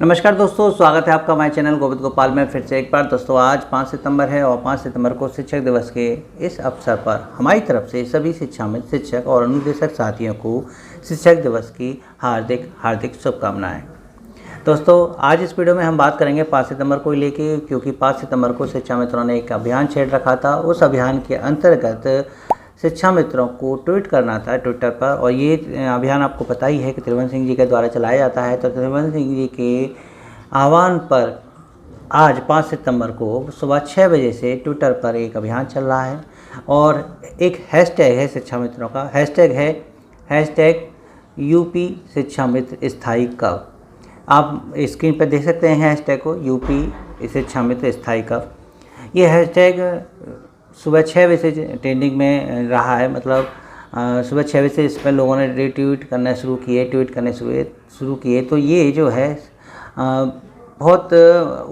नमस्कार दोस्तों, स्वागत है आपका हमारे चैनल गोविंद गोपाल में फिर से एक बार। दोस्तों आज 5 सितंबर है और 5 सितंबर को शिक्षक दिवस के इस अवसर पर हमारी तरफ से सभी शिक्षामित्र, शिक्षक और अनुदेशक साथियों को शिक्षक दिवस की हार्दिक शुभकामनाएं। दोस्तों आज इस वीडियो में हम बात करेंगे 5 सितंबर को लेके, क्योंकि 5 सितंबर को शिक्षा मित्रों ने एक अभियान छेड़ रखा था। उस अभियान के अंतर्गत शिक्षा मित्रों को ट्वीट करना था ट्विटर पर, और ये अभियान आपको पता ही है कि त्रिभुवन सिंह जी के द्वारा चलाया जाता है। तो त्रिभुवन सिंह जी के आह्वान पर आज 5 सितंबर को सुबह 6 बजे से ट्विटर पर एक अभियान चल रहा है और एक हैशटैग है शिक्षा मित्रों का। हैशटैग है यूपी शिक्षा मित्र स्थायी कब। आप स्क्रीन पर देख सकते हैं हैशटैग को, यूपी शिक्षा मित्र स्थायी कब। ये हैशटैग सुबह 6 बजे से ट्रेंडिंग में रहा है। मतलब सुबह 6 बजे से इस पर लोगों ने ट्वीट करने शुरू किए। तो ये जो है बहुत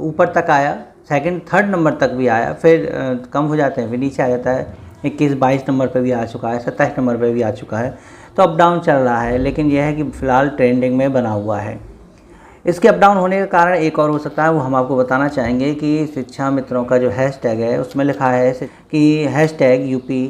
ऊपर तक आया, सेकंड थर्ड नंबर तक भी आया, फिर कम हो जाते हैं, फिर नीचे आ जाता है। 21-22 नंबर पे भी आ चुका है, 27 नंबर पे भी आ चुका है। तो अप डाउन चल रहा है, लेकिन यह है कि फ़िलहाल ट्रेंडिंग में बना हुआ है। इसके अप डाउन होने का कारण एक और हो सकता है, वो हम आपको बताना चाहेंगे कि शिक्षा मित्रों का जो हैशटैग है उसमें लिखा है कि हैशटैग यूपी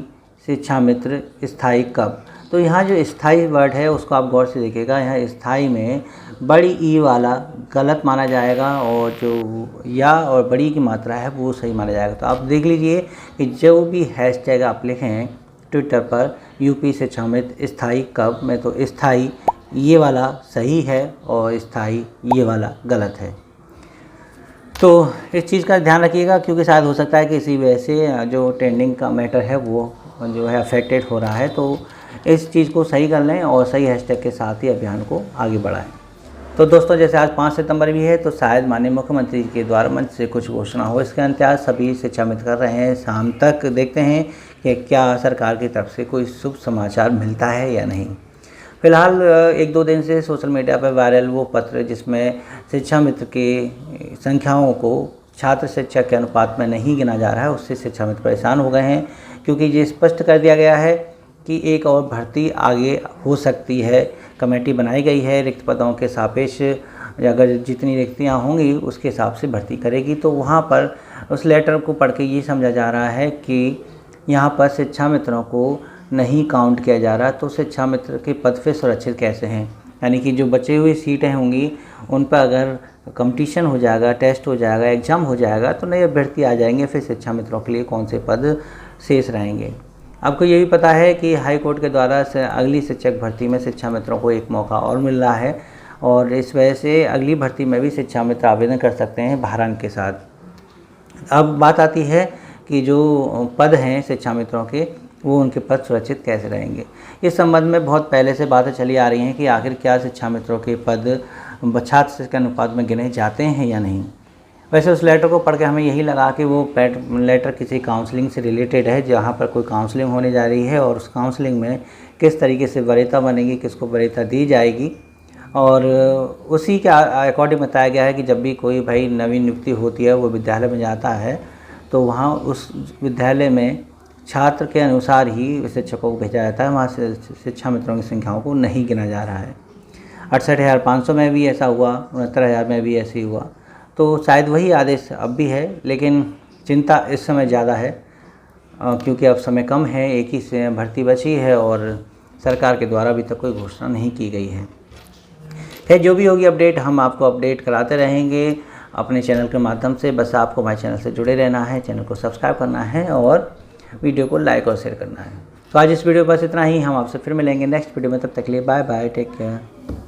शिक्षा मित्र स्थायी कब। तो यहाँ जो स्थायी वर्ड है उसको आप गौर से देखिएगा। यहाँ स्थायी में बड़ी ई वाला गलत माना जाएगा और जो या और बड़ी की मात्रा है वो सही माना जाएगा। तो आप देख लीजिए कि जो भी हैशटैग आप लिखें ट्विटर पर यूपी शिक्षा मित्र स्थायी कब में, तो स्थायी ये वाला सही है और स्थायी ये वाला गलत है। तो इस चीज़ का ध्यान रखिएगा, क्योंकि शायद हो सकता है कि इसी वजह से जो ट्रेंडिंग का मैटर है वो जो है अफेक्टेड हो रहा है। तो इस चीज़ को सही कर लें और सही हैशटैग के साथ ही अभियान को आगे बढ़ाएं। तो दोस्तों जैसे आज 5 सितंबर भी है, तो शायद माननीय मुख्यमंत्री के द्वारा मंच से कुछ घोषणा हो। इसके अंतर्गत सभी शिक्षा मित्र कर रहे हैं। शाम तक देखते हैं कि क्या सरकार की तरफ से कोई शुभ समाचार मिलता है या नहीं। फिलहाल 1-2 दिन से सोशल मीडिया पर वायरल वो पत्र जिसमें शिक्षा मित्र की संख्याओं को छात्र शिक्षक के अनुपात में नहीं गिना जा रहा है, उससे शिक्षा मित्र परेशान हो गए हैं। क्योंकि ये स्पष्ट कर दिया गया है कि एक और भर्ती आगे हो सकती है। कमेटी बनाई गई है, रिक्त पदों के सापेक्ष अगर जितनी रिक्तियां होंगी उसके हिसाब से भर्ती करेगी। तो वहाँ पर उस लेटर को पढ़ के ये समझा जा रहा है कि यहाँ पर शिक्षा मित्रों को नहीं काउंट किया जा रहा। तो शिक्षा मित्र के पद फिर सुरक्षित कैसे हैं, यानी कि जो बची हुई सीटें होंगी उन पर अगर कंपटीशन हो जाएगा, टेस्ट हो जाएगा, एग्ज़ाम हो जाएगा, तो नए अभ्यर्थी आ जाएंगे। फिर शिक्षा मित्रों के लिए कौन से पद शेष रहेंगे। आपको ये भी पता है कि हाई कोर्ट के द्वारा अगली शिक्षक भर्ती में शिक्षा मित्रों को एक मौका और मिल रहा है, और इस वजह से अगली भर्ती में भी शिक्षा मित्र आवेदन कर सकते हैं भारण के साथ। अब बात आती है कि जो पद हैं शिक्षा मित्रों के, वो उनके पद सुरक्षित कैसे रहेंगे। इस संबंध में बहुत पहले से बातें चली आ रही हैं कि आखिर क्या शिक्षा मित्रों के पद छात्र के अनुपात में गिने जाते हैं या नहीं। वैसे उस लेटर को पढ़ के हमें यही लगा कि वो लेटर किसी काउंसलिंग से रिलेटेड है, जहाँ पर कोई काउंसलिंग होने जा रही है और उस काउंसलिंग में किस तरीके से वरीयता बनेगी, किसको वरीयता दी जाएगी, और उसी के अकॉर्डिंग बताया गया है कि जब भी कोई भाई नवीन नियुक्ति होती है, वो विद्यालय में जाता है, तो वहाँ उस विद्यालय में छात्र के अनुसार ही शिक्षकों को भेजा जाता है। वहाँ से शिक्षा मित्रों की संख्याओं को नहीं गिना जा रहा है। 68,500 में भी ऐसा हुआ, 69,000 में भी ऐसे ही हुआ। तो शायद वही आदेश अब भी है, लेकिन चिंता इस समय ज़्यादा है क्योंकि अब समय कम है, एक ही से भर्ती बची है और सरकार के द्वारा अभी तक कोई घोषणा नहीं की गई है। खैर जो भी होगी अपडेट, हम आपको अपडेट कराते रहेंगे अपने चैनल के माध्यम से। बस आपको हमारे चैनल से जुड़े रहना है, चैनल को सब्सक्राइब करना है और वीडियो को लाइक और शेयर करना है। तो आज इस वीडियो बस इतना ही। हम आपसे फिर मिलेंगे नेक्स्ट वीडियो में, तब तक के लिए बाय बाय, टेक केयर।